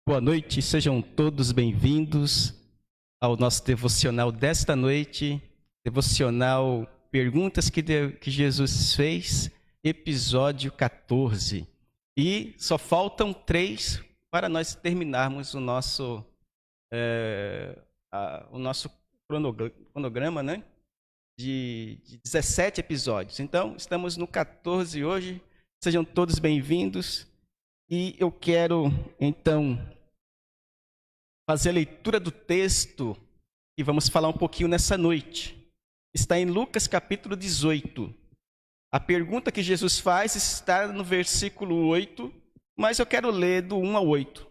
Boa noite, sejam todos bem-vindos ao nosso devocional desta noite, devocional Perguntas que Jesus fez, episódio 14. E só faltam 3 para nós terminarmos o nosso cronograma, né? De 17 episódios. Então, estamos no 14 hoje, sejam todos bem-vindos. E eu quero, então, fazer a leitura do texto e vamos falar um pouquinho nessa noite. Está em Lucas capítulo 18. A pergunta que Jesus faz está no versículo 8, mas eu quero ler do 1 ao 8.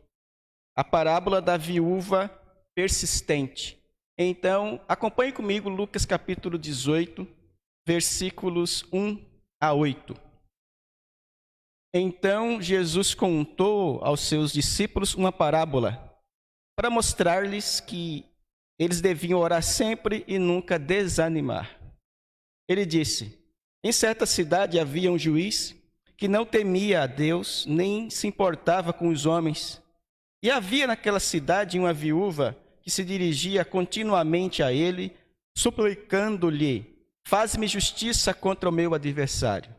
A parábola da viúva persistente. Então, acompanhe comigo Lucas capítulo 18, versículos 1 a 8. Então Jesus contou aos seus discípulos uma parábola para mostrar-lhes que eles deviam orar sempre e nunca desanimar. Ele disse: em certa cidade havia um juiz que não temia a Deus, nem se importava com os homens. E havia naquela cidade uma viúva que se dirigia continuamente a ele, suplicando-lhe: faz-me justiça contra o meu adversário.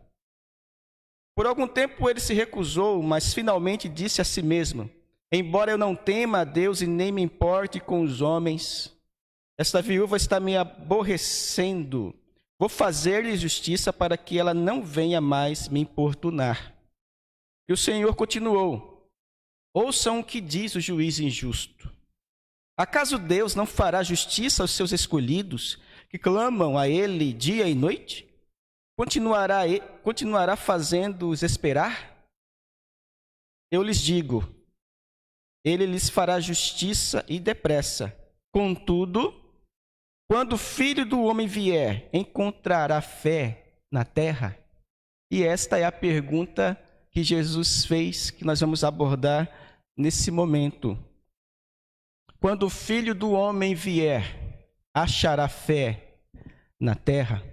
Por algum tempo ele se recusou, mas finalmente disse a si mesmo: embora eu não tema a Deus e nem me importe com os homens, esta viúva está me aborrecendo. Vou fazer-lhe justiça para que ela não venha mais me importunar. E o Senhor continuou: ouçam o que diz o juiz injusto. Acaso Deus não fará justiça aos seus escolhidos, que clamam a Ele dia e noite? Continuará fazendo-os esperar? Eu lhes digo, Ele lhes fará justiça e depressa. Contudo, quando o Filho do Homem vier, encontrará fé na terra? E esta é a pergunta que Jesus fez, que nós vamos abordar nesse momento. Quando o Filho do Homem vier, achará fé na terra?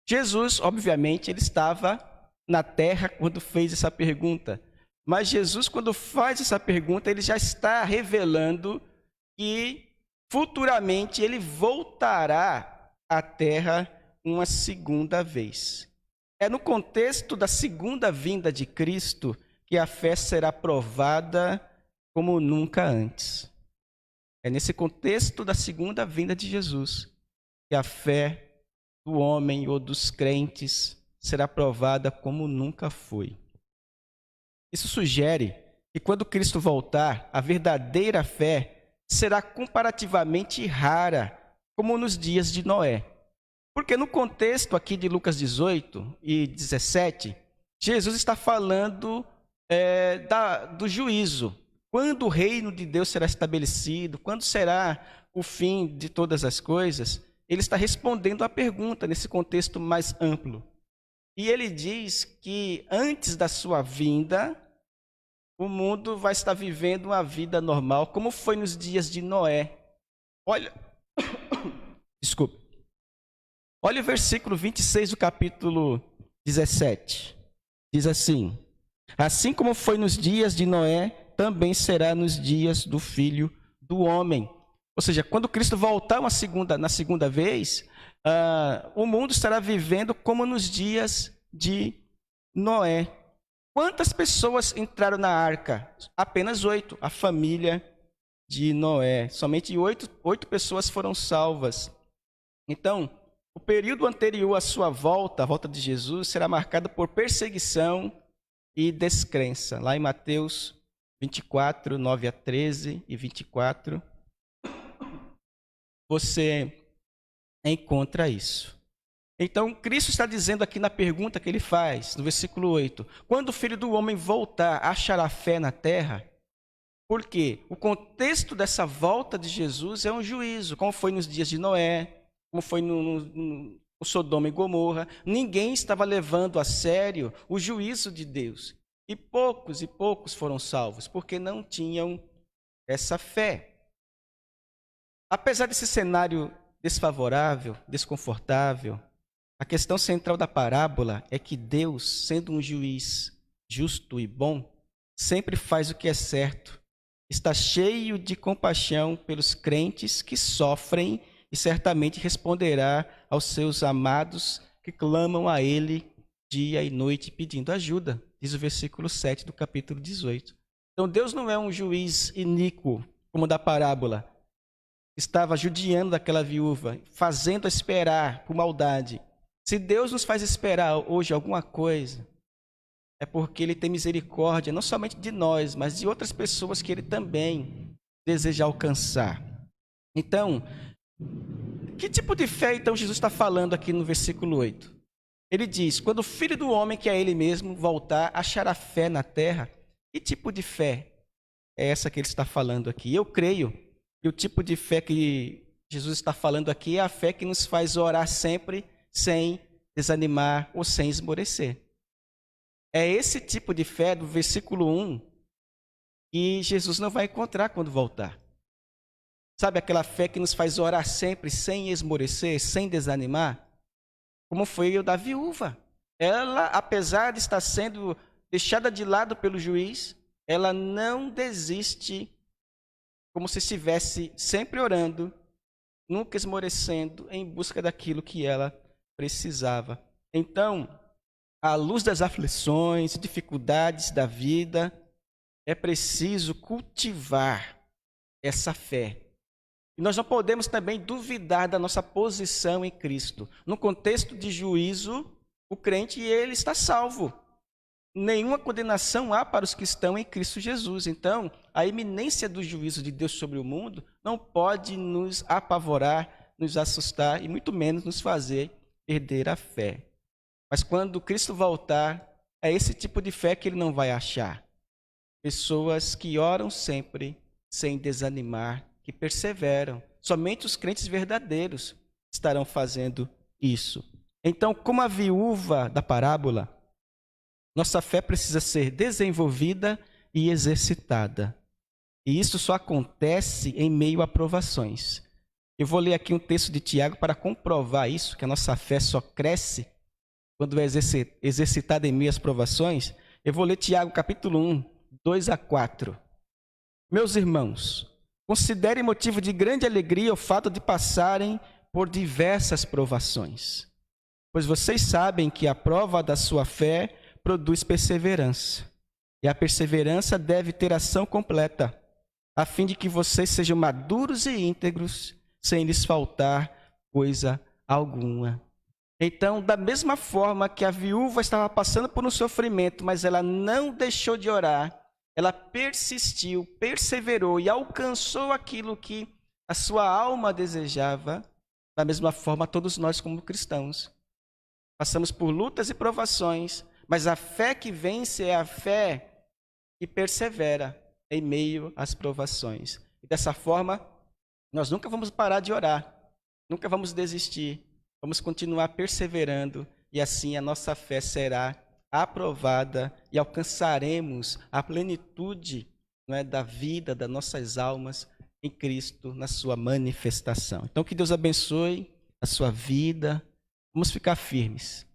Jesus, obviamente, ele estava na terra quando fez essa pergunta. Mas Jesus, quando faz essa pergunta, ele já está revelando que futuramente ele voltará à terra uma segunda vez. É no contexto da segunda vinda de Cristo que a fé será provada como nunca antes. É nesse contexto da segunda vinda de Jesus que a fé do homem ou dos crentes será provada como nunca foi. Isso sugere que quando Cristo voltar, a verdadeira fé será comparativamente rara, como nos dias de Noé. Porque no contexto aqui de Lucas 18 e 17, Jesus está falando do juízo. Quando o reino de Deus será estabelecido, quando será o fim de todas as coisas, ele está respondendo à pergunta nesse contexto mais amplo. E ele diz que antes da sua vinda, o mundo vai estar vivendo uma vida normal, como foi nos dias de Noé. Olha o versículo 26 do capítulo 17. Diz assim: assim como foi nos dias de Noé, também será nos dias do Filho do Homem. Ou seja, quando Cristo voltar na segunda vez, o mundo estará vivendo como nos dias de Noé. Quantas pessoas entraram na arca? Apenas 8, a família de Noé. Somente 8 pessoas foram salvas. Então, o período anterior à sua volta, a volta de Jesus, será marcado por perseguição e descrença. Lá em Mateus 24, 9 a 13 e 24, você encontra isso. Então, Cristo está dizendo aqui na pergunta que ele faz, no versículo 8, quando o Filho do Homem voltar, achará fé na terra? Porque o contexto dessa volta de Jesus é um juízo, como foi nos dias de Noé, como foi no Sodoma e Gomorra. Ninguém estava levando a sério o juízo de Deus. E poucos foram salvos, porque não tinham essa fé. Apesar desse cenário desfavorável, desconfortável, a questão central da parábola é que Deus, sendo um juiz justo e bom, sempre faz o que é certo, está cheio de compaixão pelos crentes que sofrem e certamente responderá aos seus amados que clamam a Ele dia e noite pedindo ajuda, diz o versículo 7 do capítulo 18. Então Deus não é um juiz iníquo, como da parábola. Estava judiando daquela viúva, fazendo esperar por maldade. Se Deus nos faz esperar hoje alguma coisa, é porque Ele tem misericórdia, não somente de nós, mas de outras pessoas que Ele também deseja alcançar. Então, que tipo de fé, então, Jesus está falando aqui no versículo 8? Ele diz, quando o Filho do Homem, que é Ele mesmo, voltar, achará fé na terra. Que tipo de fé é essa que Ele está falando aqui? Eu creio que o tipo de fé que Jesus está falando aqui é a fé que nos faz orar sempre sem desanimar ou sem esmorecer. É esse tipo de fé do versículo 1 que Jesus não vai encontrar quando voltar. Sabe aquela fé que nos faz orar sempre sem esmorecer, sem desanimar? Como foi o da viúva. Ela, apesar de estar sendo deixada de lado pelo juiz, ela não desiste, como se estivesse sempre orando, nunca esmorecendo, em busca daquilo que ela precisava. Então, à luz das aflições, dificuldades da vida, é preciso cultivar essa fé. E nós não podemos também duvidar da nossa posição em Cristo. No contexto de juízo, o crente ele está salvo. Nenhuma condenação há para os que estão em Cristo Jesus. Então, a iminência do juízo de Deus sobre o mundo não pode nos apavorar, nos assustar e muito menos nos fazer perder a fé. Mas quando Cristo voltar, é esse tipo de fé que ele não vai achar. Pessoas que oram sempre sem desanimar, que perseveram. Somente os crentes verdadeiros estarão fazendo isso. Então, como a viúva da parábola, nossa fé precisa ser desenvolvida e exercitada. E isso só acontece em meio a provações. Eu vou ler aqui um texto de Tiago para comprovar isso, que a nossa fé só cresce quando é exercitada em meio às provações. Eu vou ler Tiago capítulo 1, 2 a 4. Meus irmãos, considerem motivo de grande alegria o fato de passarem por diversas provações, pois vocês sabem que a prova da sua fé produz perseverança, e a perseverança deve ter ação completa, a fim de que vocês sejam maduros e íntegros, sem lhes faltar coisa alguma. Então, da mesma forma que a viúva estava passando por um sofrimento, mas ela não deixou de orar, ela persistiu, perseverou e alcançou aquilo que a sua alma desejava. Da mesma forma, todos nós como cristãos passamos por lutas e provações, mas a fé que vence é a fé que persevera em meio às provações. E dessa forma, nós nunca vamos parar de orar, nunca vamos desistir, vamos continuar perseverando e assim a nossa fé será aprovada e alcançaremos a plenitude, não é, da vida das nossas almas em Cristo, na sua manifestação. Então, que Deus abençoe a sua vida. Vamos ficar firmes.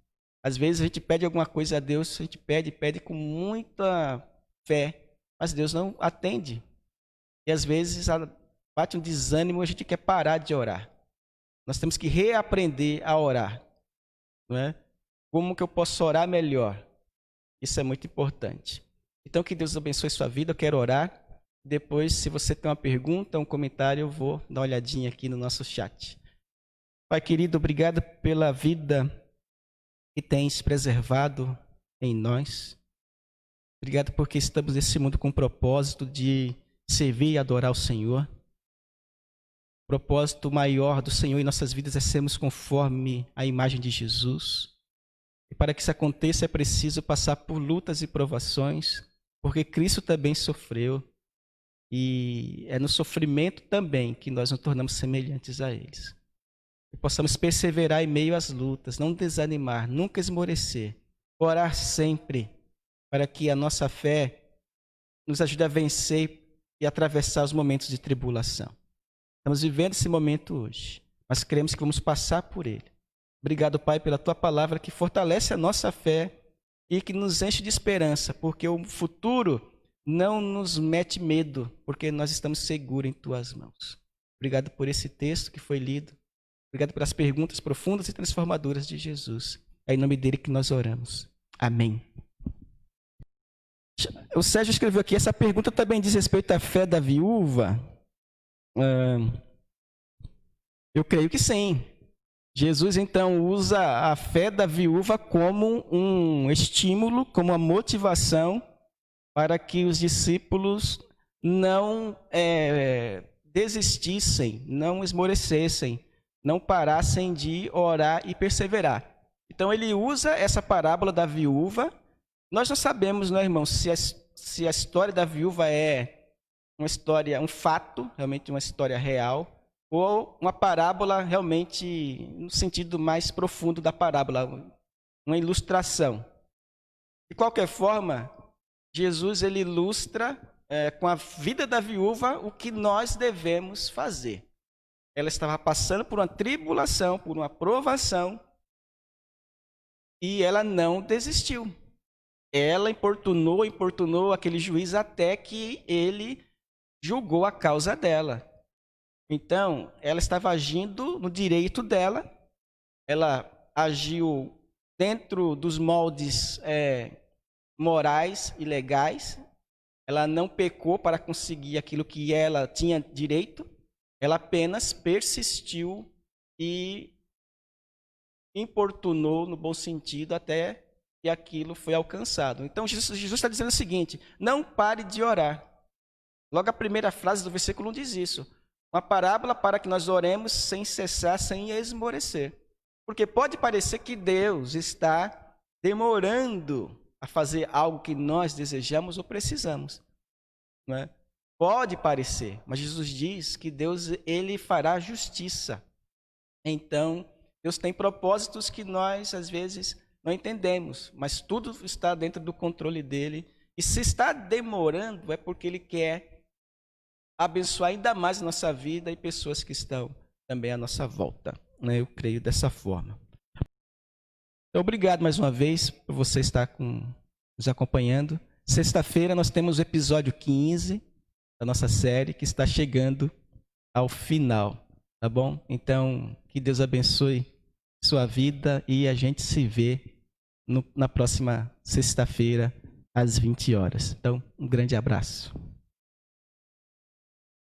Às vezes a gente pede alguma coisa a Deus, a gente pede com muita fé, mas Deus não atende. E às vezes bate um desânimo e a gente quer parar de orar. Nós temos que reaprender a orar, não é? Como que eu posso orar melhor? Isso é muito importante. Então, que Deus abençoe sua vida. Eu quero orar. Depois, se você tem uma pergunta, um comentário, eu vou dar uma olhadinha aqui no nosso chat. Pai querido, obrigado pela vida que tens preservado em nós. Obrigado porque estamos nesse mundo com o propósito de servir e adorar o Senhor. O propósito maior do Senhor em nossas vidas é sermos conforme a imagem de Jesus. E para que isso aconteça é preciso passar por lutas e provações, porque Cristo também sofreu. E é no sofrimento também que nós nos tornamos semelhantes a eles. E possamos perseverar em meio às lutas, não desanimar, nunca esmorecer, orar sempre para que a nossa fé nos ajude a vencer e atravessar os momentos de tribulação. Estamos vivendo esse momento hoje, mas cremos que vamos passar por ele. Obrigado, Pai, pela Tua palavra que fortalece a nossa fé e que nos enche de esperança, porque o futuro não nos mete medo, porque nós estamos seguros em tuas mãos. Obrigado por esse texto que foi lido. Obrigado pelas perguntas profundas e transformadoras de Jesus. É em nome dele que nós oramos. Amém. O Sérgio escreveu aqui, essa pergunta também diz respeito à fé da viúva. Eu creio que sim. Jesus, então, usa a fé da viúva como um estímulo, como uma motivação para que os discípulos não desistissem, não esmorecessem, não parassem de orar e perseverar. Então, ele usa essa parábola da viúva. Nós não sabemos, não é, irmãos, se a história da viúva é uma história, um fato, realmente uma história real, ou uma parábola realmente no sentido mais profundo da parábola, uma ilustração. De qualquer forma, Jesus ele ilustra com a vida da viúva o que nós devemos fazer. Ela estava passando por uma tribulação, por uma provação, e ela não desistiu. Ela importunou aquele juiz até que ele julgou a causa dela. Então, ela estava agindo no direito dela, ela agiu dentro dos moldes morais e legais, ela não pecou para conseguir aquilo que ela tinha direito, ela apenas persistiu e importunou no bom sentido até que aquilo foi alcançado. Então, Jesus está dizendo o seguinte, não pare de orar. Logo a primeira frase do versículo 1 diz isso. Uma parábola para que nós oremos sem cessar, sem esmorecer. Porque pode parecer que Deus está demorando a fazer algo que nós desejamos ou precisamos. Não é? Pode parecer, mas Jesus diz que Deus ele fará justiça. Então, Deus tem propósitos que nós, às vezes, não entendemos, mas tudo está dentro do controle dele. E se está demorando, é porque ele quer abençoar ainda mais a nossa vida e pessoas que estão também à nossa volta. Eu creio dessa forma. Então, obrigado mais uma vez por você estar nos acompanhando. Sexta-feira nós temos o episódio 15 da nossa série que está chegando ao final, tá bom? Então, que Deus abençoe sua vida e a gente se vê na próxima sexta-feira às 20 horas. Então, um grande abraço.